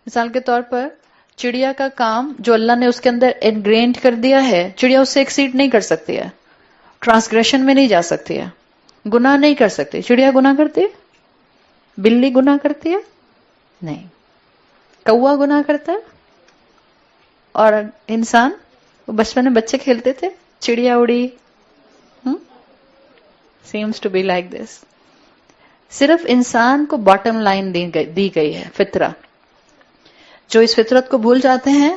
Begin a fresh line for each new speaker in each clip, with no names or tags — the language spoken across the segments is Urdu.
مثال کے طور پر چڑیا کا کام جو اللہ نے اس کے اندر انگرینڈ کر دیا ہے، چڑیا اس سے ایکسیڈ نہیں کر سکتی ہے، ٹرانسگریشن میں نہیں جا سکتی ہے، گناہ نہیں کر سکتی. چڑیا گناہ کرتی ہے؟ بلی گناہ کرتی ہے؟ نہیں. کوا گناہ کرتا ہے؟ اور انسان، وہ بچپن میں بچے کھیلتے تھے چڑیا اڑی، seems to be like this. صرف انسان کو باٹم لائن دی گئی ہے، فطرہ. جو اس فطرت کو بھول جاتے ہیں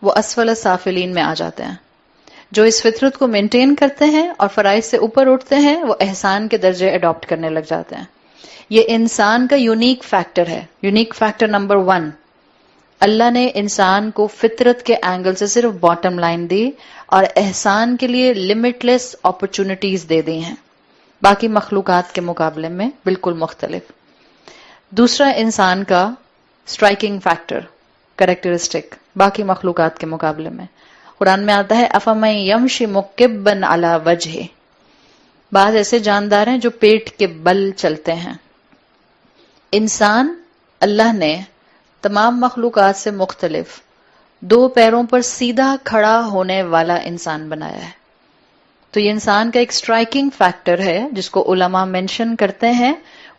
وہ اسفل سافلین میں آ جاتے ہیں. جو اس فطرت کو مینٹین کرتے ہیں اور فرائض سے اوپر اٹھتے ہیں وہ احسان کے درجے اڈاپٹ کرنے لگ جاتے ہیں. یہ انسان کا یونیک فیکٹر ہے. یونیک فیکٹر نمبر 1، اللہ نے انسان کو فطرت کے اینگل سے صرف باٹم لائن دی اور احسان کے لیے لمٹ لیس اپرچونٹیز دے دی ہیں، باقی مخلوقات کے مقابلے میں بالکل مختلف. دوسرا انسان کا اسٹرائکنگ فیکٹر، کریکٹرسٹک، باقی مخلوقات کے مقابلے میں قرآن میں آتا ہے افمن یمشی مکبن علی وجہ. بعض ایسے جاندار ہیں جو پیٹ کے بل چلتے ہیں. انسان اللہ نے تمام مخلوقات سے مختلف 2 پیروں پر سیدھا کھڑا ہونے والا انسان بنایا ہے. تو یہ انسان کا ایک اسٹرائکنگ فیکٹر ہے جس کو علماء مینشن کرتے ہیں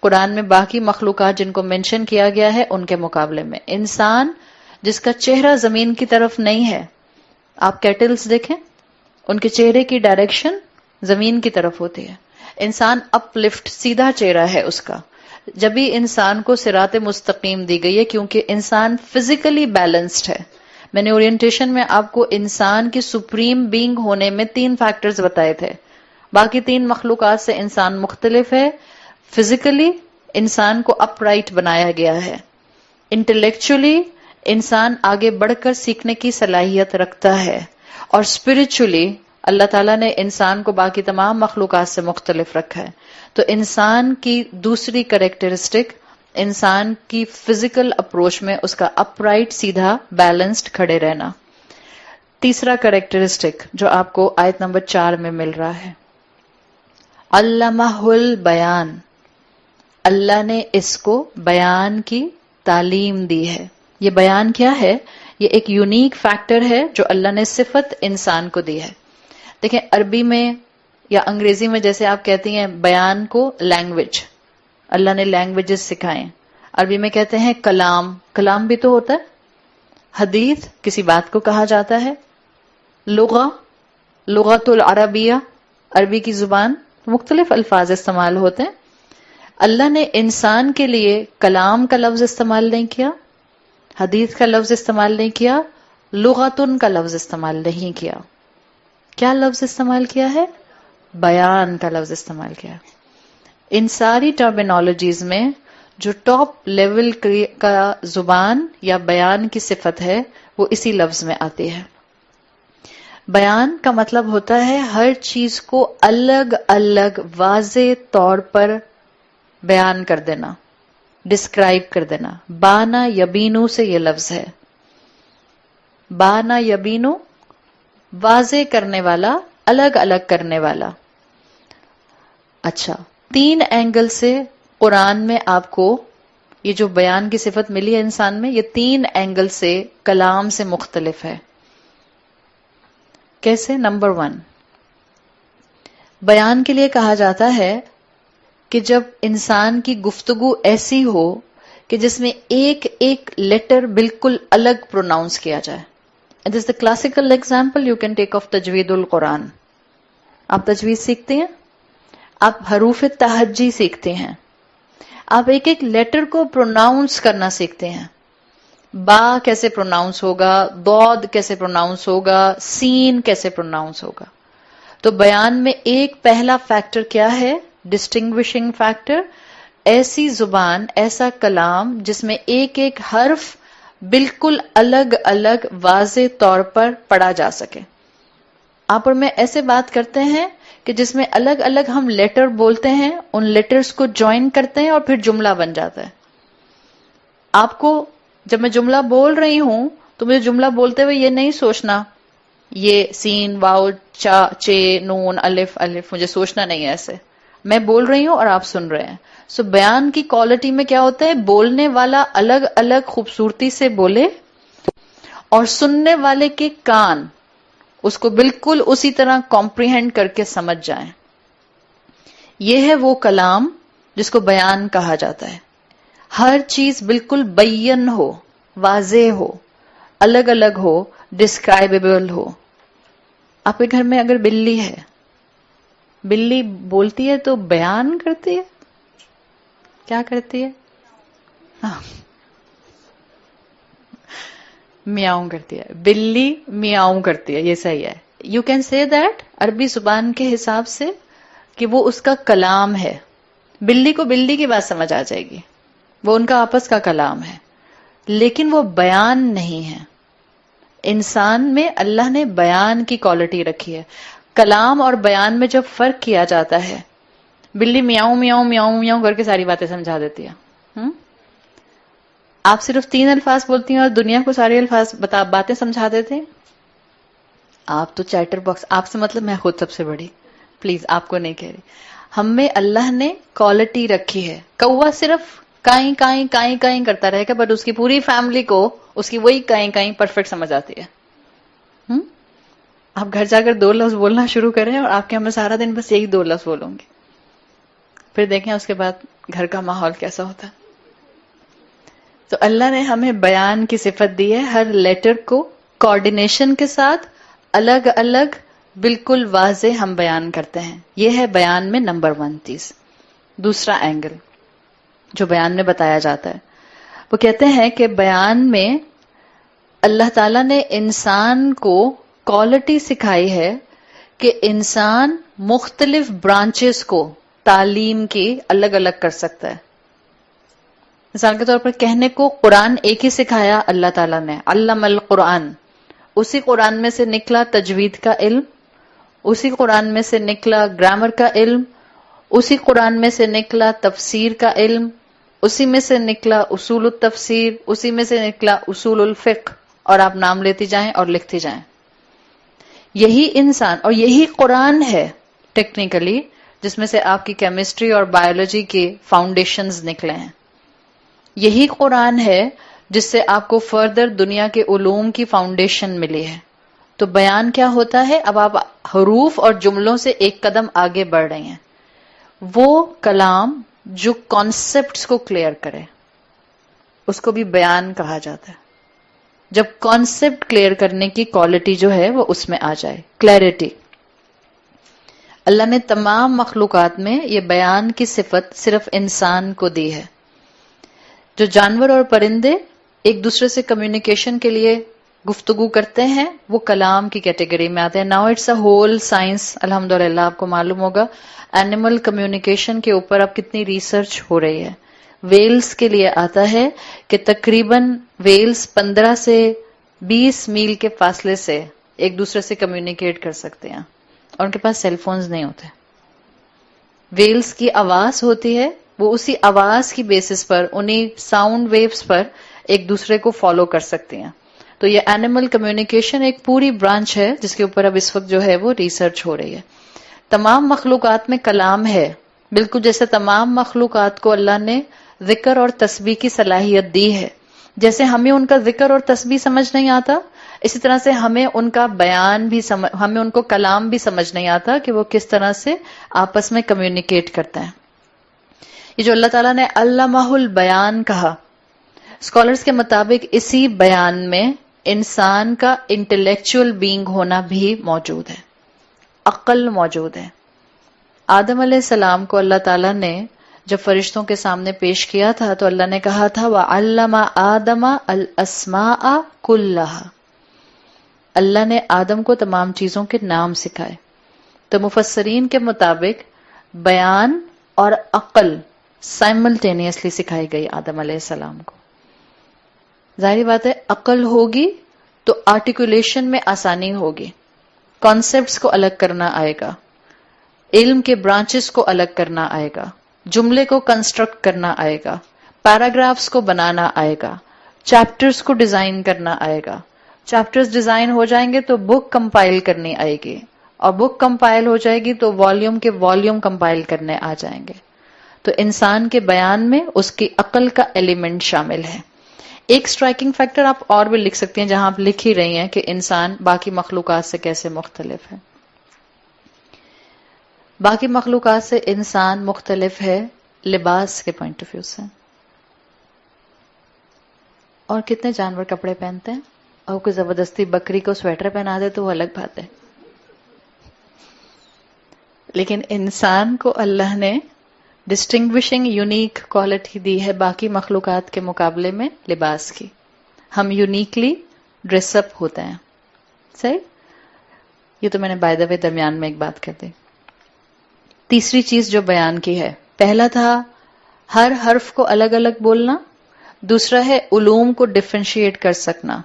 قرآن میں باقی مخلوقات جن کو مینشن کیا گیا ہے ان کے مقابلے میں. انسان جس کا چہرہ زمین کی طرف نہیں ہے، آپ کیٹلز دیکھیں ان کے چہرے کی ڈائریکشن زمین کی طرف ہوتی ہے. انسان اپ لفٹ، سیدھا چہرہ ہے اس کا. جب بھی انسان کو صراط مستقیم دی گئی ہے کیونکہ انسان فزیکلی بیلنسڈ ہے. میں نے اورینٹیشن میں آپ کو انسان کی سپریم بینگ ہونے میں 3 فیکٹرز بتائے تھے. باقی 3 مخلوقات سے انسان مختلف ہے. فزیکلی انسان کو اپ رائٹ بنایا گیا ہے. انٹلیکچولی انسان آگے بڑھ کر سیکھنے کی صلاحیت رکھتا ہے. اور اسپرچولی اللہ تعالیٰ نے انسان کو باقی تمام مخلوقات سے مختلف رکھا ہے. تو انسان کی دوسری کریکٹرسٹک، انسان کی فزیکل اپروچ میں اس کا اپ رائٹ، سیدھا، بیلنسڈ کھڑے رہنا. تیسرا کریکٹرسٹک جو آپ کو آیت نمبر 4 میں مل رہا ہے، علمہ البیان، اللہ نے اس کو بیان کی تعلیم دی ہے. یہ بیان کیا ہے؟ یہ ایک یونیک فیکٹر ہے جو اللہ نے صفت انسان کو دی ہے. دیکھیں عربی میں یا انگریزی میں جیسے آپ کہتی ہیں بیان کو لینگویج، اللہ نے لینگویجز سکھائیں. عربی میں کہتے ہیں کلام، کلام بھی تو ہوتا ہے. حدیث کسی بات کو کہا جاتا ہے. لغہ، لغت العربیہ، عربی کی زبان، مختلف الفاظ استعمال ہوتے ہیں. اللہ نے انسان کے لیے کلام کا لفظ استعمال نہیں کیا، حدیث کا لفظ استعمال نہیں کیا، لغتن کا لفظ استعمال نہیں کیا. کیا لفظ استعمال کیا ہے؟ بیان کا لفظ استعمال کیا. ان ساری ٹرمینالوجیز میں جو ٹاپ لیول کا زبان یا بیان کی صفت ہے وہ اسی لفظ میں آتی ہے. بیان کا مطلب ہوتا ہے ہر چیز کو الگ الگ واضح طور پر بیان کر دینا، ڈسکرائب کر دینا. بانا یبینو سے یہ لفظ ہے. بانا یبینو، واضح کرنے والا، الگ الگ کرنے والا. اچھا، 3 اینگل سے قرآن میں آپ کو یہ جو بیان کی صفت ملی ہے انسان میں، یہ 3 اینگل سے کلام سے مختلف ہے. کیسے؟ نمبر 1، بیان کے لیے کہا جاتا ہے کہ جب انسان کی گفتگو ایسی ہو کہ جس میں ایک ایک لیٹر بالکل الگ پروناؤنس کیا جائے. It is the classical example you can take of تجوید القرآن. آپ تجوید سیکھتے ہیں، آپ حروف تہجی سیکھتے ہیں، آپ ایک ایک لیٹر کو پروناؤنس کرنا سیکھتے ہیں. با کیسے پروناؤنس ہوگا، ضاد کیسے پروناؤنس ہوگا، سین کیسے پروناؤنس ہوگا. تو بیان میں ایک پہلا فیکٹر کیا ہے؟ Distinguishing factor. ایسی زبان، ایسا کلام جس میں ایک ایک حرف بالکل الگ الگ واضح طور پر پڑھا جا سکے. آپ اور میں ایسے بات کرتے ہیں کہ جس میں الگ الگ ہم لیٹر بولتے ہیں، ان لیٹرز کو جوائن کرتے ہیں اور پھر جملہ بن جاتا ہے. آپ کو جب میں جملہ بول رہی ہوں تو مجھے جملہ بولتے ہوئے یہ نہیں سوچنا یہ سین واؤ چا چے نون الف الف، مجھے سوچنا نہیں ہے ایسے. میں بول رہی ہوں اور آپ سن رہے ہیں. سو بیان کی کوالٹی میں کیا ہوتا ہے؟ بولنے والا الگ الگ خوبصورتی سے بولے اور سننے والے کے کان اس کو بالکل اسی طرح کمپریہینڈ کر کے سمجھ جائیں. یہ ہے وہ کلام جس کو بیان کہا جاتا ہے. ہر چیز بالکل بین ہو، واضح ہو، الگ الگ ہو، ڈسکرائبیبل ہو. آپ کے گھر میں اگر بلی ہے، بلی بولتی ہے تو بیان کرتی ہے؟ کیا کرتی ہے؟ ہاں، میاؤں کرتی ہے. بلی میاؤں کرتی ہے، یہ صحیح ہے. یو کین سے دیٹ عربی زبان کے حساب سے کہ وہ اس کا کلام ہے. بلی کو بلی کی بات سمجھ آ جائے گی، وہ ان کا آپس کا کلام ہے، لیکن وہ بیان نہیں ہے. انسان میں اللہ نے بیان کی کوالٹی رکھی ہے. کلام اور بیان میں جب فرق کیا جاتا ہے، بلی میاؤں میاؤں میاؤں میاؤں کر کے ساری باتیں سمجھا دیتی ہے. آپ صرف 3 الفاظ بولتی ہیں اور دنیا کو سارے الفاظ باتیں سمجھا دیتے ہیں. آپ تو چیٹر باکس، آپ سے مطلب میں خود سب سے بڑی، پلیز آپ کو نہیں کہہ رہی. ہم میں اللہ نے کوالٹی رکھی ہے. کوا صرف کائیں کائیں کائیں کائیں کرتا رہے گا، بٹ اس کی پوری فیملی کو اس کی وہی کائیں کائیں پرفیکٹ سمجھ آتی ہے. آپ گھر جا کر 2 لفظ بولنا شروع کریں اور آپ کے ہمیں سارا دن بس یہی 2 لفظ بولوں گے، پھر دیکھیں اس کے بعد گھر کا ماحول کیسا ہوتا. تو اللہ نے ہمیں بیان کی صفت دی ہے. ہر لیٹر کو کوآرڈینیشن کے ساتھ الگ الگ بالکل واضح ہم بیان کرتے ہیں. یہ ہے بیان میں نمبر 1 چیز. دوسرا اینگل جو بیان میں بتایا جاتا ہے، وہ کہتے ہیں کہ بیان میں اللہ تعالیٰ نے انسان کو کوالٹی سکھائی ہے کہ انسان مختلف برانچز کو تعلیم کی الگ الگ کر سکتا ہے. مثال کے طور پر کہنے کو قرآن ایک ہی سکھایا اللہ تعالیٰ نے، علم القرآن. اسی قرآن میں سے نکلا تجوید کا علم، اسی قرآن میں سے نکلا گرامر کا علم، اسی قرآن میں سے نکلا تفسیر کا علم، اسی میں سے نکلا اصول التفسیر، اسی میں سے نکلا اصول الفقہ، اور آپ نام لیتی جائیں اور لکھتی جائیں. یہی انسان اور یہی قرآن ہے ٹیکنیکلی جس میں سے آپ کی کیمسٹری اور بایولوجی کے فاؤنڈیشنز نکلے ہیں. یہی قرآن ہے جس سے آپ کو فردر دنیا کے علوم کی فاؤنڈیشن ملی ہے. تو بیان کیا ہوتا ہے؟ اب آپ حروف اور جملوں سے ایک قدم آگے بڑھ رہے ہیں. وہ کلام جو کانسیپٹس کو کلیئر کرے اس کو بھی بیان کہا جاتا ہے. جب کانسیپٹ کلیئر کرنے کی کوالٹی جو ہے وہ اس میں آ جائے، کلیئرٹی. اللہ نے تمام مخلوقات میں یہ بیان کی صفت صرف انسان کو دی ہے. جو جانور اور پرندے ایک دوسرے سے کمیونیکیشن کے لیے گفتگو کرتے ہیں وہ کلام کی کیٹیگری میں آتے ہیں. Now it's a whole science. الحمدللہ آپ کو معلوم ہوگا اینیمل کمیونیکیشن کے اوپر اب کتنی ریسرچ ہو رہی ہے. ویلز کے لیے آتا ہے کہ تقریباً ویلز 15 سے 20 میل کے فاصلے سے ایک دوسرے سے کمیونیکیٹ کر سکتے ہیں اور ان کے پاس سیل فونز نہیں ہوتے. ویلز کی آواز ہوتی ہے، وہ اسی آواز کی بیسس پر انہی ساؤنڈ ویوز پر ایک دوسرے کو فالو کر سکتے ہیں. تو یہ اینیمل کمیونیکیشن ایک پوری برانچ ہے جس کے اوپر اب اس وقت جو ہے وہ ریسرچ ہو رہی ہے. تمام مخلوقات میں کلام ہے، بالکل جیسے تمام مخلوقات کو اللہ نے ذکر اور تسبیح کی صلاحیت دی ہے. جیسے ہمیں ان کا ذکر اور تسبیح سمجھ نہیں آتا، اسی طرح سے ہمیں ان کا بیان بھی ہمیں ان کو کلام بھی سمجھ نہیں آتا کہ وہ کس طرح سے آپس میں کمیونیکیٹ کرتے ہیں. یہ جو اللہ تعالیٰ نے علمہ البیان کہا، اسکالرز کے مطابق اسی بیان میں انسان کا انٹلیکچوئل بینگ ہونا بھی موجود ہے، عقل موجود ہے. آدم علیہ السلام کو اللہ تعالیٰ نے جب فرشتوں کے سامنے پیش کیا تھا تو اللہ نے کہا تھا وَعَلَّمَ آدَمَ الْأَسْمَاءَ كُلَّهَا. اللہ نے آدم کو تمام چیزوں کے نام سکھائے. تو مفسرین کے مطابق بیان اور عقل سائملٹینیسلی سکھائی گئی آدم علیہ السلام کو. ظاہری بات ہے عقل ہوگی تو آرٹیکولیشن میں آسانی ہوگی، کانسیپٹس کو الگ کرنا آئے گا، علم کے برانچز کو الگ کرنا آئے گا، جملے کو کنسٹرکٹ کرنا آئے گا، پیراگرافز کو بنانا آئے گا، چیپٹرز کو ڈیزائن کرنا آئے گا. چیپٹرز ڈیزائن ہو جائیں گے تو بک کمپائل کرنی آئے گی، اور بک کمپائل ہو جائے گی تو والیوم کے والیوم کمپائل کرنے آ جائیں گے. تو انسان کے بیان میں اس کی عقل کا ایلیمنٹ شامل ہے. ایک سٹرائکنگ فیکٹر آپ اور بھی لکھ سکتے ہیں جہاں آپ لکھ ہی رہی ہیں کہ انسان باقی مخلوقات سے کیسے مختلف ہے. باقی مخلوقات سے انسان مختلف ہے لباس کے پوائنٹ آف ویو سے. اور کتنے جانور کپڑے پہنتے ہیں اور کوئی زبردستی بکری کو سویٹر پہنا دے تو وہ الگ بات ہے. لیکن انسان کو اللہ نے ڈسٹنگوشنگ یونیک کوالٹی دی ہے باقی مخلوقات کے مقابلے میں لباس کی. ہم یونیکلی ڈریس اپ ہوتے ہیں. صحیح؟ یہ تو میں نے بائی دا وے درمیان میں ایک بات کر دی. تیسری چیز جو بیان کی ہے، پہلا تھا ہر حرف کو الگ الگ بولنا، دوسرا ہے علوم کو ڈفرینشیٹ کر سکنا،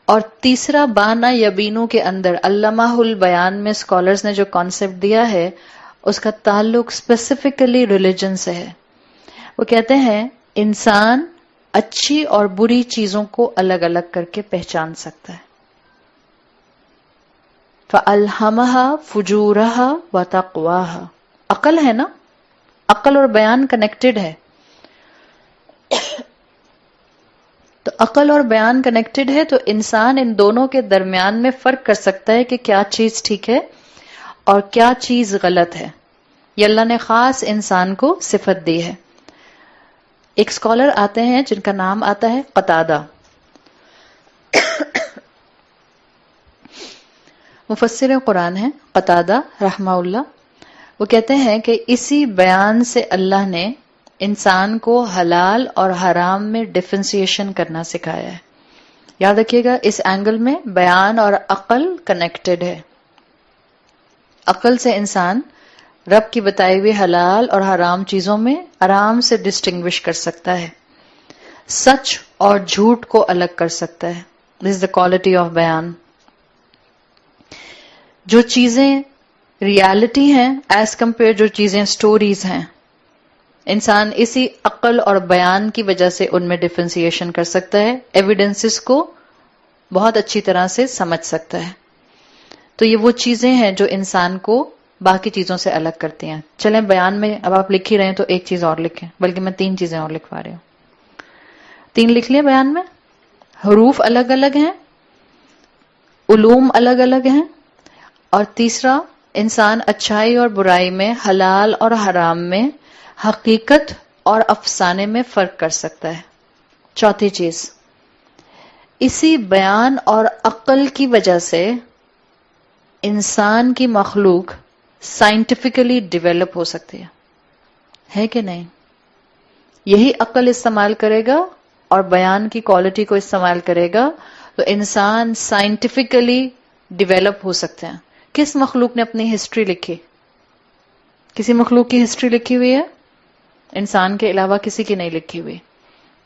اور تیسرا بانا یبینو کے اندر علامہ البیان میں اسکالرز نے جو کانسیپٹ دیا ہے اس کا تعلق اسپیسیفکلی ریلیجن سے ہے. وہ کہتے ہیں انسان اچھی اور بری چیزوں کو الگ الگ کر کے پہچان سکتا ہے. فَأَلْهَمَهَا فُجُورَهَا وَتَقْوَاهَا. عقل ہے نا، عقل اور بیان کنیکٹڈ ہے. تو عقل اور بیان کنیکٹڈ ہے تو انسان ان دونوں کے درمیان میں فرق کر سکتا ہے کہ کیا چیز ٹھیک ہے اور کیا چیز غلط ہے. یہ اللہ نے خاص انسان کو صفت دی ہے. ایک اسکالر آتے ہیں جن کا نام آتا ہے قتادہ، مفسر قرآن ہے قتادہ رحمہ اللہ. وہ کہتے ہیں کہ اسی بیان سے اللہ نے انسان کو حلال اور حرام میں ڈفرینسیشن کرنا سکھایا ہے. یاد رکھیے گا اس اینگل میں بیان اور عقل کنیکٹڈ ہے. عقل سے انسان رب کی بتائی ہوئی حلال اور حرام چیزوں میں آرام سے ڈسٹنگوش کر سکتا ہے، سچ اور جھوٹ کو الگ کر سکتا ہے. دس از دا کوالٹی آف بیان. جو چیزیں ریالٹی ہیں ایز کمپیئر جو چیزیں سٹوریز ہیں، انسان اسی عقل اور بیان کی وجہ سے ان میں ڈفرینسیشن کر سکتا ہے، ایویڈنسز کو بہت اچھی طرح سے سمجھ سکتا ہے. تو یہ وہ چیزیں ہیں جو انسان کو باقی چیزوں سے الگ کرتی ہیں. چلیں بیان میں اب آپ لکھ ہی رہے ہیں تو ایک چیز اور لکھیں، بلکہ میں 3 چیزیں اور لکھوا رہی ہوں. 3 لکھ لیا بیان میں. حروف الگ الگ ہیں، علوم الگ الگ ہیں، اور تیسرا انسان اچھائی اور برائی میں، حلال اور حرام میں، حقیقت اور افسانے میں فرق کر سکتا ہے. چوتھی چیز، اسی بیان اور عقل کی وجہ سے انسان کی مخلوق سائنٹیفکلی ڈیولپ ہو سکتی ہے کہ نہیں؟ یہی عقل استعمال کرے گا اور بیان کی کوالٹی کو استعمال کرے گا تو انسان سائنٹیفکلی ڈیولپ ہو سکتے ہیں. کس مخلوق نے اپنی ہسٹری لکھی؟ کسی مخلوق کی ہسٹری لکھی ہوئی ہے؟ انسان کے علاوہ کسی کی نہیں لکھی ہوئی.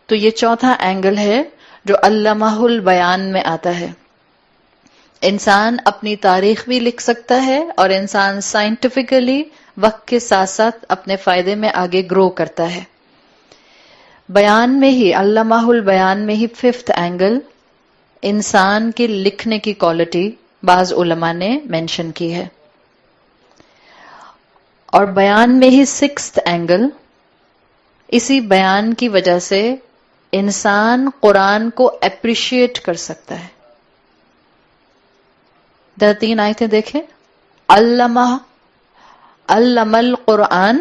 تو یہ چوتھا اینگل ہے جو علامہ البیان میں آتا ہے. انسان اپنی تاریخ بھی لکھ سکتا ہے اور انسان سائنٹیفکلی وقت کے ساتھ ساتھ اپنے فائدے میں آگے گرو کرتا ہے. بیان میں ہی، علامہ البیان میں ہی 5th اینگل انسان کے لکھنے کی کوالٹی بعض علماء نے مینشن کی ہے. اور بیان میں ہی 6th اینگل، اسی بیان کی وجہ سے انسان قرآن کو اپریشیٹ کر سکتا ہے. 3 آیتیں دیکھیں. علامہ القرآن،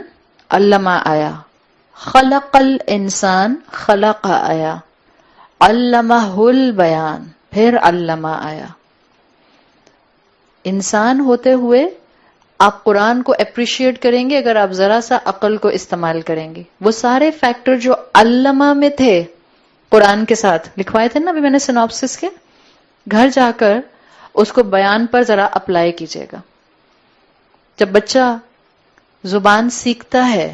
علامہ آیا. خلق الانسان، خلق آیا. علامہ البیان، پھر علامہ آیا. انسان ہوتے ہوئے آپ قرآن کو اپریشیٹ کریں گے اگر آپ ذرا سا عقل کو استعمال کریں گے. وہ سارے فیکٹر جو علامہ میں تھے قرآن کے ساتھ لکھوائے تھے نا ابھی میں نے سینوپسس کے، گھر جا کر اس کو بیان پر ذرا اپلائی کیجیے گا. جب بچہ زبان سیکھتا ہے،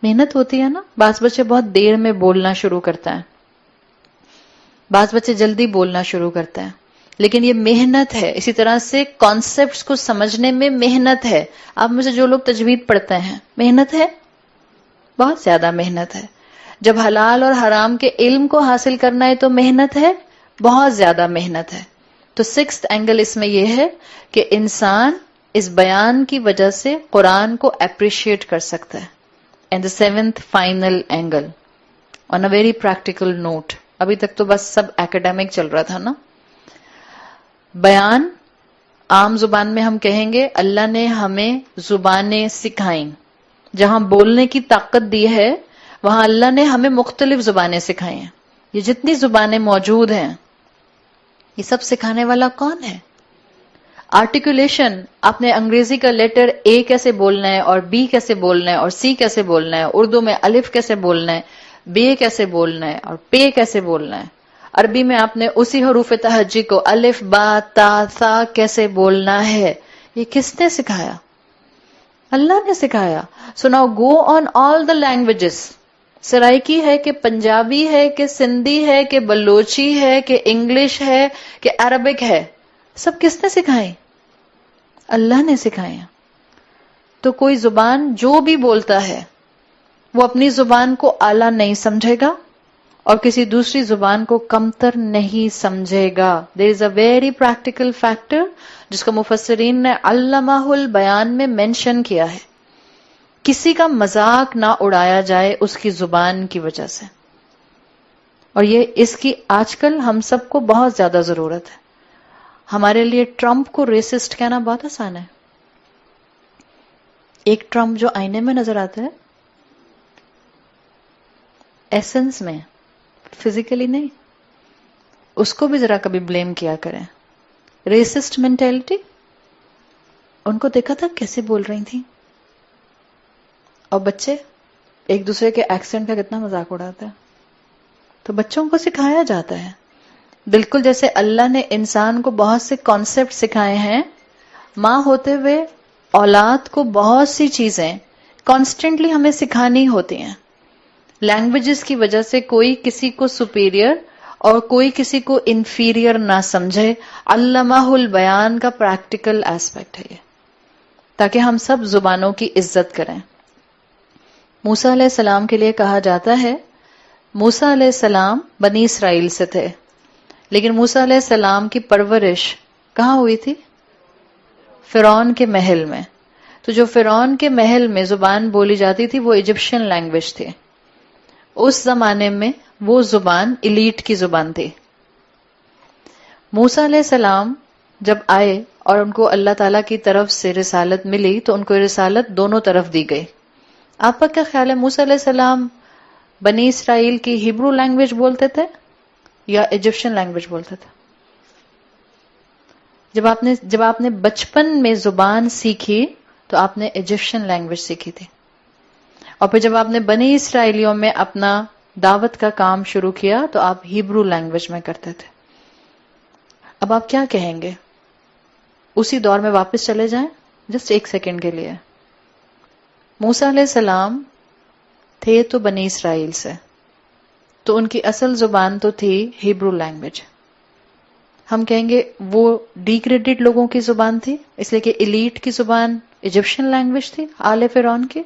محنت ہوتی ہے نا. بعض بچے بہت دیر میں بولنا شروع کرتا ہے، بعض بچے جلدی بولنا شروع کرتے ہیں، لیکن یہ محنت ہے. اسی طرح سے کانسیپٹس کو سمجھنے میں محنت ہے. آپ میں سے جو لوگ تجوید پڑھتے ہیں، محنت ہے، بہت زیادہ محنت ہے. جب حلال اور حرام کے علم کو حاصل کرنا ہے تو محنت ہے، بہت زیادہ محنت ہے. تو 6th اینگل اس میں یہ ہے کہ انسان اس بیان کی وجہ سے قرآن کو اپریشیٹ کر سکتا ہے. And the seventh final angle on a very practical note. ابھی تک تو بس سب ایکڈیمک چل رہا تھا نا. بیان عام زبان میں ہم کہیں گے اللہ نے ہمیں زبانیں سکھائیں. جہاں بولنے کی طاقت دی ہے وہاں اللہ نے ہمیں مختلف زبانیں سکھائی ہیں. یہ جتنی زبانیں موجود ہیں یہ سب سکھانے والا کون ہے؟ آرٹیکولیشن، آپ نے انگریزی کا لیٹر اے کیسے بولنا ہے اور بی کیسے بولنا ہے اور سی کیسے بولنا ہے، اردو میں الف کیسے بولنا ہے، بے کیسے بولنا ہے اور پے کیسے بولنا ہے. عربی میں آپ نے اسی حروف تہجی کو الف با تا ثا کیسے بولنا ہے، یہ کس نے سکھایا؟ اللہ نے سکھایا. So now go on all the languages. Saraiki ہے کہ پنجابی ہے کہ سندھی ہے کہ بلوچی ہے کہ انگلش ہے کہ عربک ہے، سب کس نے سکھائے؟ اللہ نے سکھائے. تو کوئی زبان جو بھی بولتا ہے وہ اپنی زبان کو اعلیٰ نہیں سمجھے گا اور کسی دوسری زبان کو کمتر نہیں سمجھے گا. دیر از اے ویری پریکٹیکل فیکٹر جس کو مفسرین نے علمہ البیان میں مینشن کیا ہے. کسی کا مذاق نہ اڑایا جائے اس کی زبان کی وجہ سے. اور یہ اس کی آج کل ہم سب کو بہت زیادہ ضرورت ہے. ہمارے لیے ٹرمپ کو ریسسٹ کہنا بہت آسان ہے. ایک ٹرمپ جو آئینے میں نظر آتا ہے، ایسنس میں، فزیکلی نہیں، اس کو بھی ذرا کبھی بلیم کیا کریں. ریسسٹ مینٹیلٹی، ان کو دیکھا تھا کیسے بول رہی تھیں. اور بچے ایک دوسرے کے ایکسنٹ کا کتنا مذاق اڑاتا ہے. تو بچوں کو سکھایا جاتا ہے بالکل جیسے اللہ نے انسان کو بہت سے کانسیپٹ سکھائے ہیں. ماں ہوتے ہوئے اولاد کو بہت سی چیزیں کانسٹنٹلی ہمیں سکھانی ہوتی ہیں. لینگویجز کی وجہ سے کوئی کسی کو سپیریئر اور کوئی کسی کو انفیریئر نہ سمجھے. علمہ البیان کا پریکٹیکل ایسپیکٹ ہے یہ، تاکہ ہم سب زبانوں کی عزت کریں. موسیٰ علیہ السلام کے لیے کہا جاتا ہے موسیٰ علیہ السلام بنی اسرائیل سے تھے، لیکن موسیٰ علیہ السلام کی پرورش کہاں ہوئی تھی؟ فرعون کے محل میں. تو جو فرعون کے محل میں زبان بولی جاتی تھی وہ ایجپشین لینگویج تھی. اس زمانے میں وہ زبان ایلیٹ کی زبان تھی. موسیٰ علیہ السلام جب آئے اور ان کو اللہ تعالیٰ کی طرف سے رسالت ملی تو ان کو رسالت دونوں طرف دی گئی. آپ کا کیا خیال ہے موسیٰ علیہ السلام بنی اسرائیل کی ہیبرو لینگویج بولتے تھے یا ایجپشین لینگویج بولتے تھے؟ جب آپ نے بچپن میں زبان سیکھی تو آپ نے ایجپشین لینگویج سیکھی تھی، اور پھر جب آپ نے بنی اسرائیلیوں میں اپنا دعوت کا کام شروع کیا تو آپ ہیبرو لینگویج میں کرتے تھے. اب آپ کیا کہیں گے؟ اسی دور میں واپس چلے جائیں جسٹ ایک سیکنڈ کے لیے. موسیٰ علیہ السلام تھے تو بنی اسرائیل سے، تو ان کی اصل زبان تو تھی ہیبرو لینگویج. ہم کہیں گے وہ ڈیگریڈڈ لوگوں کی زبان تھی اس لیے کہ ایلیٹ کی زبان ایجپشین لینگویج تھی آل فرعون کی.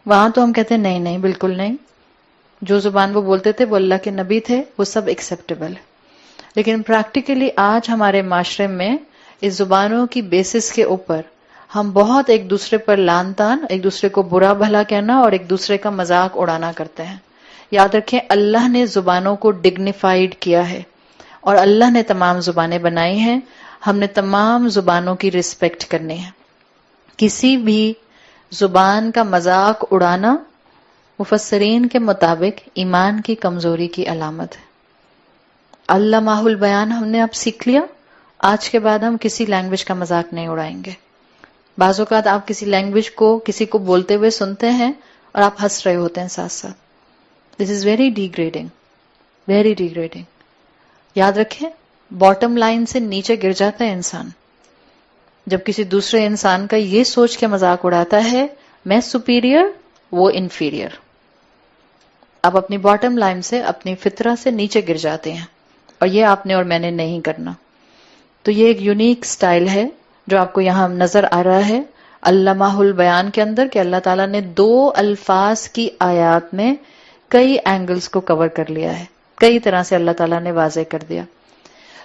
وہاں تو ہم کہتے ہیں نہیں نہیں بالکل نہیں، جو زبان وہ بولتے تھے وہ اللہ کے نبی تھے، وہ سب ایکسیپٹیبل ہے. لیکن پریکٹیکلی آج ہمارے معاشرے میں اس زبانوں کی بیسس کے اوپر ہم بہت ایک دوسرے پر لان تان، ایک دوسرے کو برا بھلا کہنا اور ایک دوسرے کا مذاق اڑانا کرتے ہیں. یاد رکھیں اللہ نے زبانوں کو ڈگنیفائیڈ کیا ہے اور اللہ نے تمام زبانیں بنائی ہیں. ہم نے تمام زبانوں کی رسپیکٹ کرنی ہے. کسی بھی زبان کا مذاق اڑانا مفسرین کے مطابق ایمان کی کمزوری کی علامت ہے. علمہ البیان ہم نے اب سیکھ لیا، آج کے بعد ہم کسی لینگویج کا مذاق نہیں اڑائیں گے. بعض اوقات آپ کسی لینگویج کو کسی کو بولتے ہوئے سنتے ہیں اور آپ ہنس رہے ہوتے ہیں ساتھ ساتھ. This is very degrading, very degrading. یاد رکھیں باٹم لائن سے نیچے گر جاتا ہے انسان جب کسی دوسرے انسان کا یہ سوچ کے مذاق اڑاتا ہے میں سپیریئر وہ انفیریئر. آپ اپنی باٹم لائن سے اپنی فطرہ سے نیچے گر جاتے ہیں اور یہ آپ نے اور میں نے نہیں کرنا. تو یہ ایک یونیک سٹائل ہے جو آپ کو یہاں نظر آ رہا ہے علمہ البیان کے اندر کہ اللہ تعالیٰ نے 2 الفاظ کی آیات میں کئی اینگلز کو کور کر لیا ہے، کئی طرح سے اللہ تعالیٰ نے واضح کر دیا.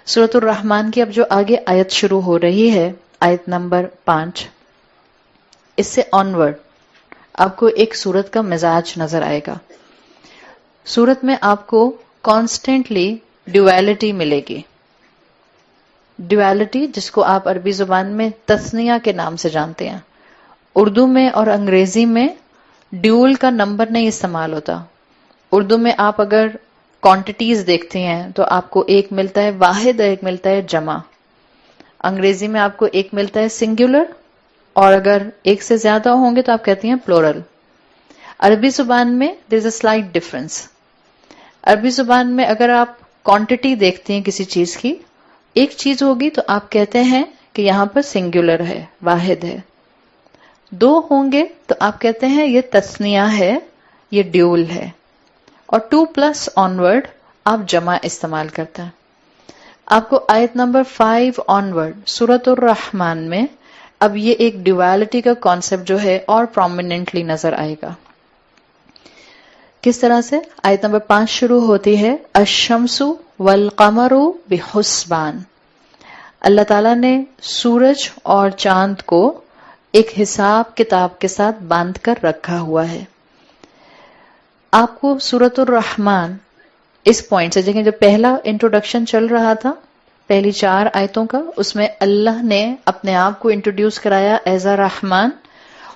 سورۃ الرحمن کی اب جو آگے آیت شروع ہو رہی ہے آیت نمبر 5، اس سے آنورڈ آپ کو ایک سورت کا مزاج نظر آئے گا. سورت میں آپ کو کانسٹنٹلی ڈویلٹی ملے گی. ڈویلٹی جس کو آپ عربی زبان میں تثنیہ کے نام سے جانتے ہیں. اردو میں اور انگریزی میں ڈیول کا نمبر نہیں استعمال ہوتا. اردو میں آپ اگر کوانٹیٹیز دیکھتے ہیں تو آپ کو ایک ملتا ہے واحد اور ایک ملتا ہے جمع. انگریزی میں آپ کو ایک ملتا ہے سنگولر، اور اگر ایک سے زیادہ ہوں گے تو آپ کہتے ہیں پلورل. عربی زبان میں دیر از اے سلائٹ ڈفرنس. عربی زبان میں اگر آپ کوانٹٹی دیکھتے ہیں کسی چیز کی، ایک چیز ہوگی تو آپ کہتے ہیں کہ یہاں پر سنگولر ہے، واحد ہے. دو ہوں گے تو آپ کہتے ہیں یہ تثنیہ ہے، یہ ڈیول ہے. اور 2+ آنورڈ آپ جمع استعمال کرتے ہیں. آپ کو آیت نمبر 5 آنورڈ سورۃ الرحمن میں اب یہ ایک ڈیویلٹی کا کانسیپٹ جو ہے اور پرومیننٹلی نظر آئے گا. کس طرح سے؟ آیت نمبر 5 شروع ہوتی ہے الشمس والقمر بحسبان. اللہ تعالیٰ نے سورج اور چاند کو ایک حساب کتاب کے ساتھ باندھ کر رکھا ہوا ہے. آپ کو سورۃ الرحمن اس پوائنٹ سے دیکھیں، جو پہلا انٹروڈکشن چل رہا تھا پہلی 4 آیتوں کا، اس میں اللہ نے اپنے آپ کو انٹروڈیوس کرایا ایز اے رحمان،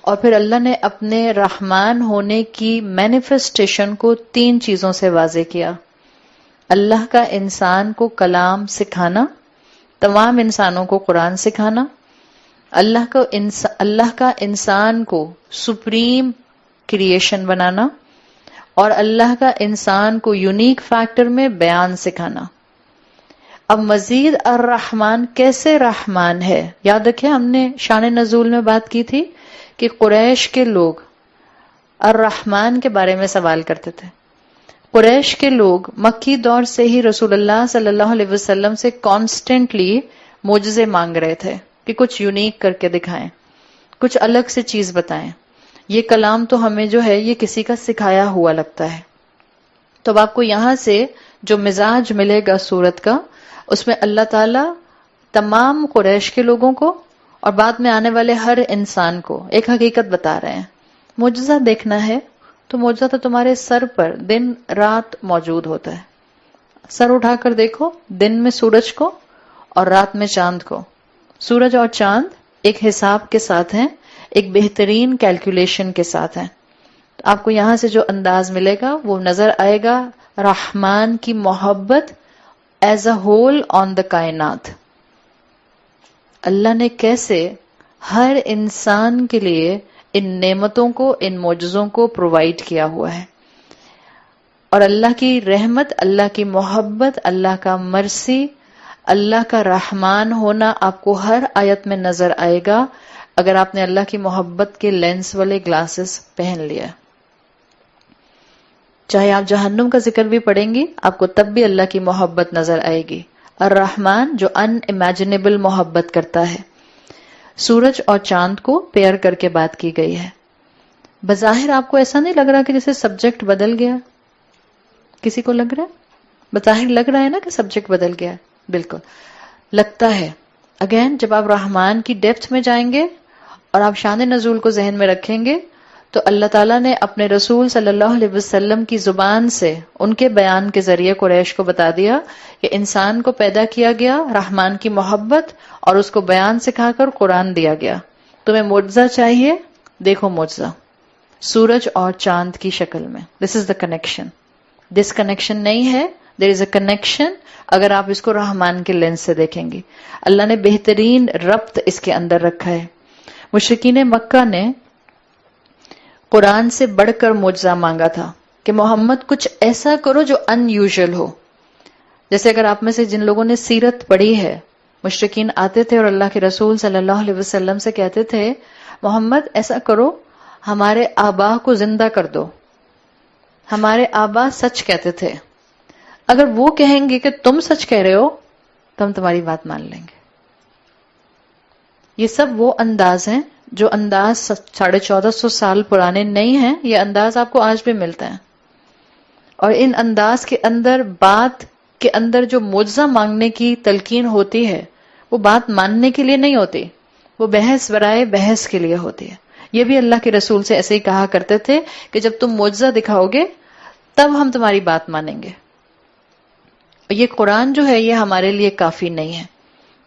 اور پھر اللہ نے اپنے رحمان ہونے کی مینیفیسٹیشن کو 3 چیزوں سے واضح کیا. اللہ کا انسان کو کلام سکھانا، تمام انسانوں کو قرآن سکھانا، اللہ کا انسان کو سپریم کریشن بنانا، اور اللہ کا انسان کو یونیک فیکٹر میں بیان سکھانا. اب مزید الرحمن کیسے رحمان ہے؟ یاد رکھیں ہم نے شان نزول میں بات کی تھی کہ قریش کے لوگ الرحمن کے بارے میں سوال کرتے تھے. قریش کے لوگ مکی دور سے ہی رسول اللہ صلی اللہ علیہ وسلم سے کانسٹنٹلی معجزے مانگ رہے تھے کہ کچھ یونیک کر کے دکھائیں، کچھ الگ سے چیز بتائیں. یہ کلام تو ہمیں جو ہے یہ کسی کا سکھایا ہوا لگتا ہے. تو اب آپ کو یہاں سے جو مزاج ملے گا سورت کا، اس میں اللہ تعالی تمام قریش کے لوگوں کو اور بعد میں آنے والے ہر انسان کو ایک حقیقت بتا رہے ہیں. معجزہ دیکھنا ہے تو معجزہ تو تمہارے سر پر دن رات موجود ہوتا ہے. سر اٹھا کر دیکھو، دن میں سورج کو اور رات میں چاند کو. سورج اور چاند ایک حساب کے ساتھ ہیں، ایک بہترین کیلکولیشن کے ساتھ ہیں. آپ کو یہاں سے جو انداز ملے گا وہ نظر آئے گا رحمان کی محبت ایز اے ہول آن دا کائنات. اللہ نے کیسے ہر انسان کے لیے ان نعمتوں کو، ان معجزوں کو پرووائڈ کیا ہوا ہے. اور اللہ کی رحمت، اللہ کی محبت، اللہ کا مرسی، اللہ کا رحمان ہونا آپ کو ہر آیت میں نظر آئے گا اگر آپ نے اللہ کی محبت کے لینس والے گلاسز پہن لیا. چاہے آپ جہنم کا ذکر بھی پڑھیں گی آپ کو تب بھی اللہ کی محبت نظر آئے گی. الرحمن جو ان امیجنیبل محبت کرتا ہے. سورج اور چاند کو پیئر کر کے بات کی گئی ہے. بظاہر آپ کو ایسا نہیں لگ رہا کہ جیسے سبجیکٹ بدل گیا؟ کسی کو لگ رہا ہے؟ بظاہر لگ رہا ہے نا کہ سبجیکٹ بدل گیا. بالکل لگتا ہے. اگین جب آپ رحمان کی ڈیپتھ میں جائیں گے اور آپ شان نزول کو ذہن میں رکھیں گے تو اللہ تعالیٰ نے اپنے رسول صلی اللہ علیہ وسلم کی زبان سے ان کے بیان کے ذریعے قریش کو بتا دیا کہ انسان کو پیدا کیا گیا رحمان کی محبت اور اس کو بیان سکھا کر قرآن دیا گیا. تمہیں معجزہ چاہیے؟ دیکھو معجزہ سورج اور چاند کی شکل میں. دس از دا کنیکشن. ڈس کنیکشن نہیں ہے، دیر از اے کنیکشن اگر آپ اس کو رحمان کے لینس سے دیکھیں گے. اللہ نے بہترین ربط اس کے اندر رکھا ہے. مشرکین مکہ نے قرآن سے بڑھ کر معجزہ مانگا تھا کہ محمد کچھ ایسا کرو جو ان یوزل ہو. جیسے اگر آپ میں سے جن لوگوں نے سیرت پڑھی ہے، مشرکین آتے تھے اور اللہ کے رسول صلی اللہ علیہ وسلم سے کہتے تھے محمد ایسا کرو ہمارے آبا کو زندہ کر دو. ہمارے آبا سچ کہتے تھے، اگر وہ کہیں گے کہ تم سچ کہہ رہے ہو تو ہم تمہاری بات مان لیں گے. یہ سب وہ انداز ہیں جو انداز 1450 سال پرانے نہیں ہیں. یہ انداز آپ کو آج بھی ملتا ہے. اور ان انداز کے اندر بات کے اندر جو معجزہ مانگنے کی تلقین ہوتی ہے وہ بات ماننے کے لیے نہیں ہوتی، وہ بحث برائے بحث کے لیے ہوتی ہے. یہ بھی اللہ کے رسول سے ایسے ہی کہا کرتے تھے کہ جب تم معجزہ دکھاؤ گے تب ہم تمہاری بات مانیں گے. یہ قرآن جو ہے یہ ہمارے لیے کافی نہیں ہے.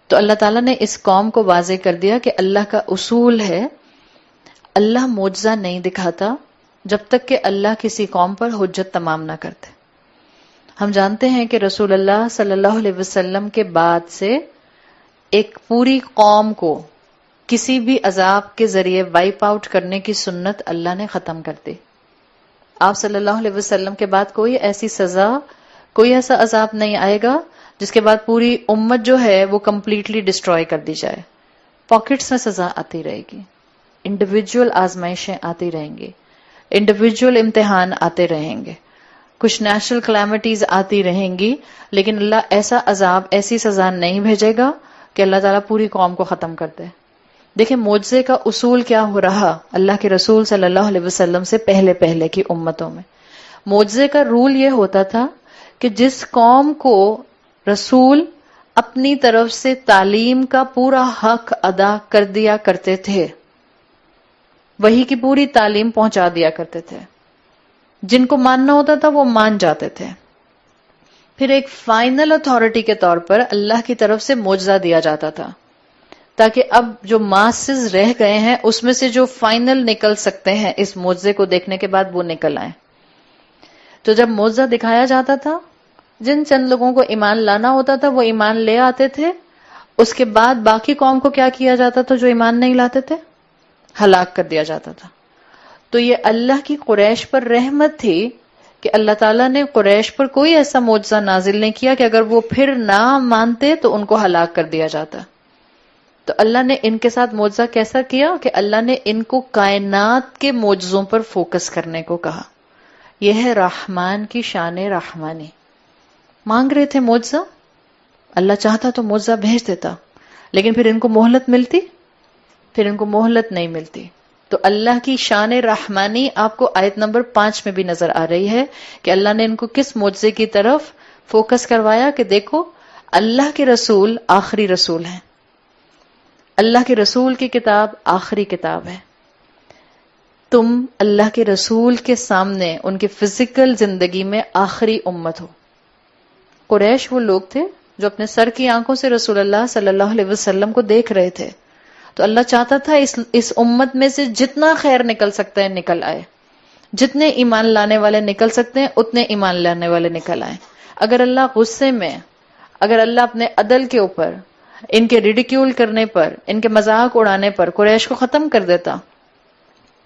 تو اللہ تعالیٰ نے اس قوم کو واضح کر دیا کہ اللہ کا اصول ہے اللہ معجزہ نہیں دکھاتا جب تک کہ اللہ کسی قوم پر حجت تمام نہ کرتے. ہم جانتے ہیں کہ رسول اللہ صلی اللہ علیہ وسلم کے بعد سے ایک پوری قوم کو کسی بھی عذاب کے ذریعے وائپ آؤٹ کرنے کی سنت اللہ نے ختم کر دی. آپ صلی اللہ علیہ وسلم کے بعد کوئی ایسی سزا، کوئی ایسا عذاب نہیں آئے گا جس کے بعد پوری امت جو ہے وہ کمپلیٹلی ڈسٹروائے کر دی جائے. پاکٹس میں سزا آتی رہے گی، انڈیویجول آزمائشیں آتی رہیں گی، انڈیویجول امتحان آتے رہیں گے، کچھ نیچرل کلیمٹیز آتی رہیں گی، لیکن اللہ ایسا عذاب، ایسی سزا نہیں بھیجے گا کہ اللہ تعالیٰ پوری قوم کو ختم کر دے. دیکھیں معجزے کا اصول کیا ہو رہا اللہ کے رسول صلی اللہ علیہ وسلم سے پہلے کی امتوں میں. معجزے کا رول یہ ہوتا تھا کہ جس قوم کو رسول اپنی طرف سے تعلیم کا پورا حق ادا کر دیا کرتے تھے، وہی کی پوری تعلیم پہنچا دیا کرتے تھے، جن کو ماننا ہوتا تھا وہ مان جاتے تھے. پھر ایک فائنل اتھارٹی کے طور پر اللہ کی طرف سے معجزہ دیا جاتا تھا تاکہ اب جو ماسز رہ گئے ہیں اس میں سے جو فائنل نکل سکتے ہیں اس معجزے کو دیکھنے کے بعد وہ نکل آئیں. تو جب معجزہ دکھایا جاتا تھا جن چند لوگوں کو ایمان لانا ہوتا تھا وہ ایمان لے آتے تھے. اس کے بعد باقی قوم کو کیا کیا جاتا تھا جو ایمان نہیں لاتے تھے؟ ہلاک کر دیا جاتا تھا. تو یہ اللہ کی قریش پر رحمت تھی کہ اللہ تعالیٰ نے قریش پر کوئی ایسا معجزہ نازل نہیں کیا کہ اگر وہ پھر نہ مانتے تو ان کو ہلاک کر دیا جاتا. تو اللہ نے ان کے ساتھ معجزہ کیسا کیا کہ اللہ نے ان کو کائنات کے معجزوں پر فوکس کرنے کو کہا. یہ ہے رحمان کی شان رحمانی. مانگ رہے تھے معجزہ، اللہ چاہتا تو معجزہ بھیج دیتا، لیکن پھر ان کو مہلت ملتی، پھر ان کو مہلت نہیں ملتی. تو اللہ کی شان رحمانی آپ کو آیت نمبر 5 میں بھی نظر آ رہی ہے کہ اللہ نے ان کو کس معجزے کی طرف فوکس کروایا کہ دیکھو اللہ کے رسول آخری رسول ہیں، اللہ کے رسول کی کتاب آخری کتاب ہے. تم اللہ کے رسول کے سامنے ان کی فزیکل زندگی میں آخری امت ہو. قریش وہ لوگ تھے جو اپنے سر کی آنکھوں سے رسول اللہ صلی اللہ علیہ وسلم کو دیکھ رہے تھے. تو اللہ چاہتا تھا اس امت میں سے جتنا خیر نکل سکتا ہے نکل آئے، جتنے ایمان لانے والے نکل سکتے ہیں اتنے ایمان لانے والے نکل آئے. اگر اللہ غصے میں، اگر اللہ اپنے عدل کے اوپر ان کے ریڈیکیول کرنے پر، ان کے مذاق اڑانے پر قریش کو ختم کر دیتا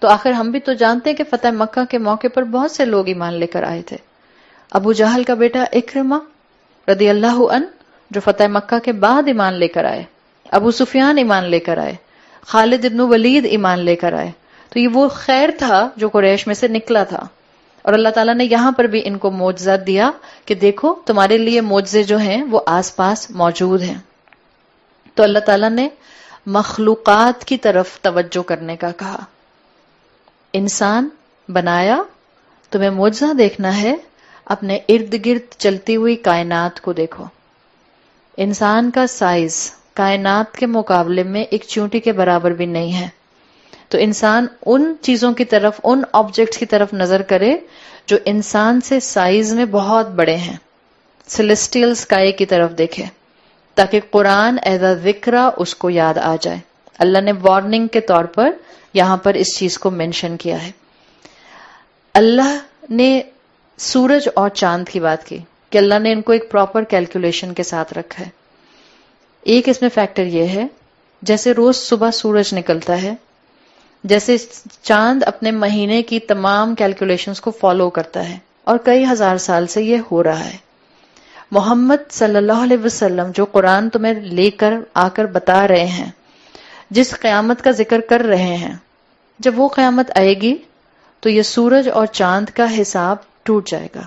تو آخر ہم بھی تو جانتے ہیں کہ فتح مکہ کے موقع پر بہت سے لوگ ایمان لے کر آئے تھے. ابو جہل کا بیٹا اکرمہ رضی اللہ عنہ جو فتح مکہ کے بعد ایمان لے کر آئے، ابو سفیان ایمان لے کر آئے، خالد ابن ولید ایمان لے کر آئے. تو یہ وہ خیر تھا جو قریش میں سے نکلا تھا. اور اللہ تعالیٰ نے یہاں پر بھی ان کو معجزہ دیا کہ دیکھو تمہارے لیے معجزے جو ہیں وہ آس پاس موجود ہیں. تو اللہ تعالیٰ نے مخلوقات کی طرف توجہ کرنے کا کہا. انسان بنایا، تمہیں معجزہ دیکھنا ہے، اپنے ارد گرد چلتی ہوئی کائنات کو دیکھو. انسان کا سائز کائنات کے مقابلے میں ایک چیونٹی کے برابر بھی نہیں ہے. تو انسان ان چیزوں کی طرف، ان آبجیکٹس کی طرف نظر کرے جو انسان سے سائز میں بہت بڑے ہیں. سیلیسٹیل اسکائی کی طرف دیکھے تاکہ قرآن ایز اے ذکر اس کو یاد آ جائے. اللہ نے وارننگ کے طور پر یہاں پر اس چیز کو مینشن کیا ہے. اللہ نے سورج اور چاند کی بات کی کہ اللہ نے ان کو ایک پراپر کیلکولیشن کے ساتھ رکھا ہے. ایک اس میں فیکٹر یہ ہے جیسے روز صبح سورج نکلتا ہے، جیسے چاند اپنے مہینے کی تمام کیلکولیشنز کو فالو کرتا ہے، اور کئی ہزار سال سے یہ ہو رہا ہے. محمد صلی اللہ علیہ وسلم جو قرآن تمہیں لے کر آ کر بتا رہے ہیں، جس قیامت کا ذکر کر رہے ہیں، جب وہ قیامت آئے گی تو یہ سورج اور چاند کا حساب ٹوٹ جائے گا.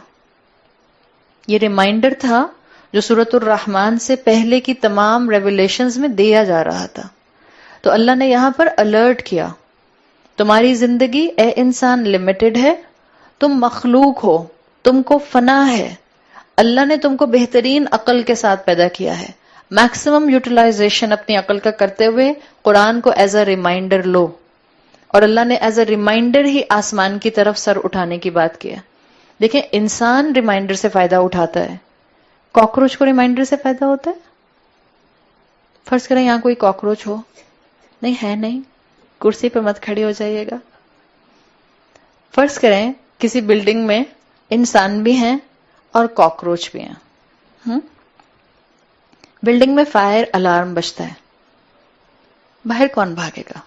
یہ ریمائنڈر تھا جو سورۃ الرحمن سے پہلے کی تمام ریویلیشنز میں دیا جا رہا تھا. تو اللہ نے یہاں پر الرٹ کیا، تمہاری زندگی اے انسان لمیٹڈ ہے، تم مخلوق ہو، تم کو فنا ہے. اللہ نے تم کو بہترین عقل کے ساتھ پیدا کیا ہے، میکسیمم یوٹیلائزیشن اپنی عقل کا کرتے ہوئے قرآن کو ایز اے ریمائنڈر لو. اور اللہ نے ایز اے ریمائنڈر ہی آسمان کی طرف سر اٹھانے کی بات کیا. دیکھیں انسان ریمائنڈر سے فائدہ اٹھاتا ہے, کاکروچ کو ریمائنڈر سے فائدہ ہوتا ہے؟ فرض کریں یہاں کوئی کاکروچ ہو, نہیں ہے, نہیں, کرسی پہ مت کھڑی ہو جائیے گا. فرض کریں کسی بلڈنگ میں انسان بھی ہیں اور کاکروچ بھی ہیں. بلڈنگ میں فائر الارم بجتا ہے, باہر کون بھاگے گا؟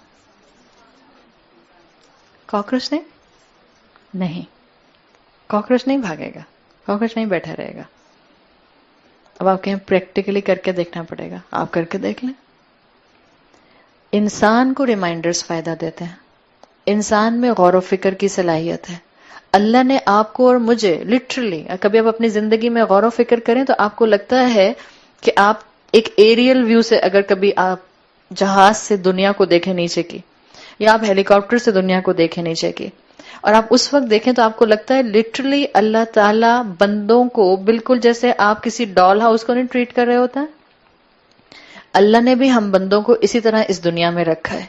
کاکروچ نہیں, کاکروچ نہیں بھاگے گا, کاکروچ نہیں بیٹھا رہے گا. اب آپ کہیں پریکٹیکلی کر کے دیکھنا پڑے گا, آپ کر کے دیکھ لیں. انسان کو ریمائنڈرز فائدہ دیتے ہیں, انسان میں غور و فکر کی صلاحیت ہے. اللہ نے آپ کو اور مجھے لٹرلی, کبھی آپ اپنی زندگی میں غور و فکر کریں تو آپ کو لگتا ہے کہ آپ ایک ایریل ویو سے, اگر کبھی آپ جہاز سے دنیا کو دیکھیں نیچے کی, یا آپ ہیلی کاپٹر سے دنیا کو دیکھیں نیچے کی, اور آپ اس وقت دیکھیں تو آپ کو لگتا ہے لٹرلی اللہ تعالیٰ بندوں کو بالکل جیسے آپ کسی ڈال ہاؤس کو نہیں ٹریٹ کر رہے ہوتا ہے, اللہ نے بھی ہم بندوں کو اسی طرح اس دنیا میں رکھا ہے.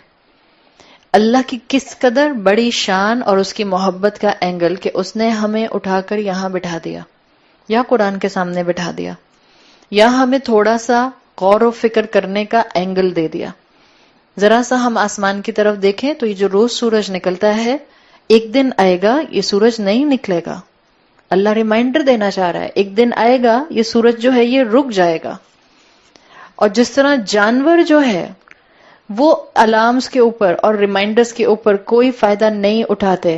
اللہ کی کس قدر بڑی شان اور اس کی محبت کا اینگل کہ اس نے ہمیں اٹھا کر یہاں بٹھا دیا, یا قرآن کے سامنے بٹھا دیا, یا ہمیں تھوڑا سا غور و فکر کرنے کا اینگل دے دیا. ذرا سا ہم آسمان کی طرف دیکھیں تو یہ جو روز سورج نکلتا ہے, ایک دن آئے گا یہ سورج نہیں نکلے گا. اللہ ریمائنڈر دینا چاہ رہا ہے, ایک دن آئے گا یہ سورج جو ہے یہ رک جائے گا. اور جس طرح جانور جو ہے وہ الارمز کے اوپر اور ریمائنڈرز کے اوپر کوئی فائدہ نہیں اٹھاتے,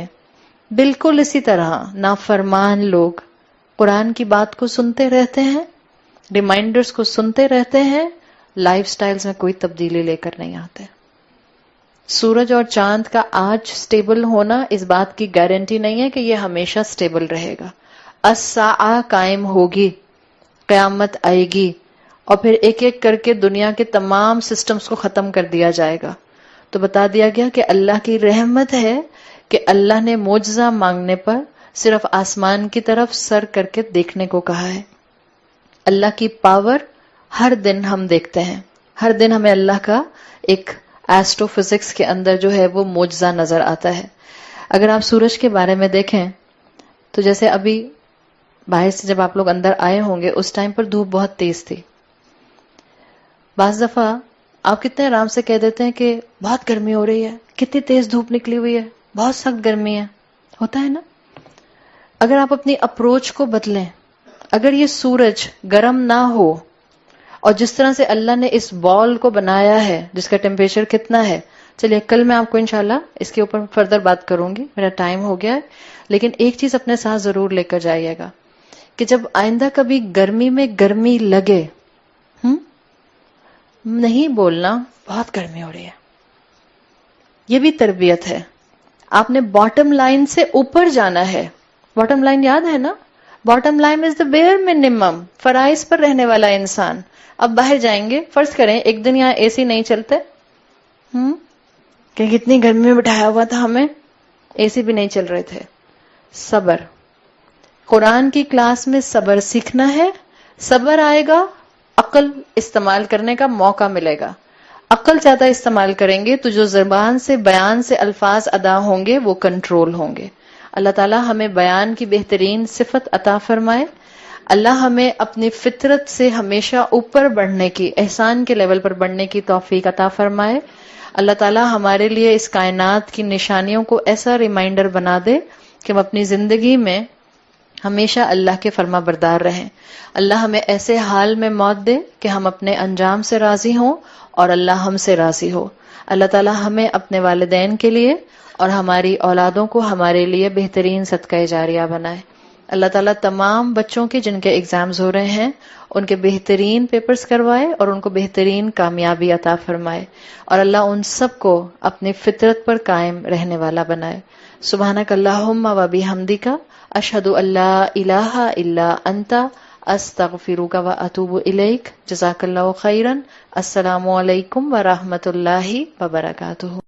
بالکل اسی طرح نافرمان لوگ قرآن کی بات کو سنتے رہتے ہیں, ریمائنڈرز کو سنتے رہتے ہیں, لائف سٹائلز میں کوئی تبدیلی لے کر نہیں آتے. سورج اور چاند کا آج سٹیبل ہونا اس بات کی گارنٹی نہیں ہے کہ یہ ہمیشہ سٹیبل رہے گا. الساعہ قائم ہوگی, قیامت آئے گی, اور پھر ایک ایک کر کے دنیا کے تمام سسٹمز کو ختم کر دیا جائے گا. تو بتا دیا گیا کہ اللہ کی رحمت ہے کہ اللہ نے معجزہ مانگنے پر صرف آسمان کی طرف سر کر کے دیکھنے کو کہا ہے. اللہ کی پاور ہر دن ہم دیکھتے ہیں, ہر دن ہمیں اللہ کا ایک ایسٹرو فزکس کے اندر جو ہے وہ معجزہ نظر آتا ہے. اگر آپ سورج کے بارے میں دیکھیں تو جیسے ابھی باہر سے جب آپ لوگ اندر آئے ہوں گے اس ٹائم پر دھوپ بہت تیز تھی. بعض دفعہ آپ کتنے آرام سے کہہ دیتے ہیں کہ بہت گرمی ہو رہی ہے, کتنی تیز دھوپ نکلی ہوئی ہے, بہت سخت گرمی ہے, ہوتا ہے نا. اگر آپ اپنی اپروچ کو بدلیں, اگر یہ سورج گرم نہ ہو, اور جس طرح سے اللہ نے اس بال کو بنایا ہے جس کا ٹیمپریچر کتنا ہے, چلیے کل میں آپ کو انشاءاللہ اس کے اوپر فردر بات کروں گی, میرا ٹائم ہو گیا ہے, لیکن ایک چیز اپنے ساتھ ضرور لے کر جائیے گا کہ جب آئندہ کبھی گرمی میں گرمی لگے, نہیں بولنا بہت گرمی ہو رہی ہے. یہ بھی تربیت ہے. آپ نے باٹم لائن سے اوپر جانا ہے. باٹم لائن یاد ہے نا, bottom line is the bare minimum, فرائض پر رہنے والا انسان. اب باہر جائیں گے, فرض کریں ایک دن یہاں اے سی نہیں چلتے, کہ کتنی گرمی میں بٹھایا ہوا تھا ہمیں, اے سی بھی نہیں چل رہے تھے. صبر, قرآن کی کلاس میں صبر سیکھنا ہے. صبر آئے گا, عقل استعمال کرنے کا موقع ملے گا. عقل زیادہ استعمال کریں گے تو جو زبان سے بیان سے الفاظ ادا ہوں گے وہ کنٹرول ہوں گے. اللہ تعالی ہمیں بیان کی بہترین صفت عطا فرمائے. اللہ ہمیں اپنی فطرت سے ہمیشہ اوپر بڑھنے کی, احسان کے لیول پر بڑھنے کی توفیق عطا فرمائے. اللہ تعالی ہمارے لیے اس کائنات کی نشانیوں کو ایسا ریمائنڈر بنا دے کہ ہم اپنی زندگی میں ہمیشہ اللہ کے فرما بردار رہیں. اللہ ہمیں ایسے حال میں موت دے کہ ہم اپنے انجام سے راضی ہوں اور اللہ ہم سے راضی ہو. اللہ تعالی ہمیں اپنے والدین کے لیے اور ہماری اولادوں کو ہمارے لیے بہترین صدقہ جاریہ بنائے. اللہ تعالیٰ تمام بچوں کے جن کے ایگزامز ہو رہے ہیں ان کے بہترین پیپرز کروائے اور ان کو بہترین کامیابی عطا فرمائے, اور اللہ ان سب کو اپنی فطرت پر قائم رہنے والا بنائے. سبحانک اللہم و بحمدک, اشہد ان لا الہ الا انت, استغفرک و اتوب الیک. جزاک اللہ خیرا. السلام علیکم ورحمۃ اللہ وبرکاتہ.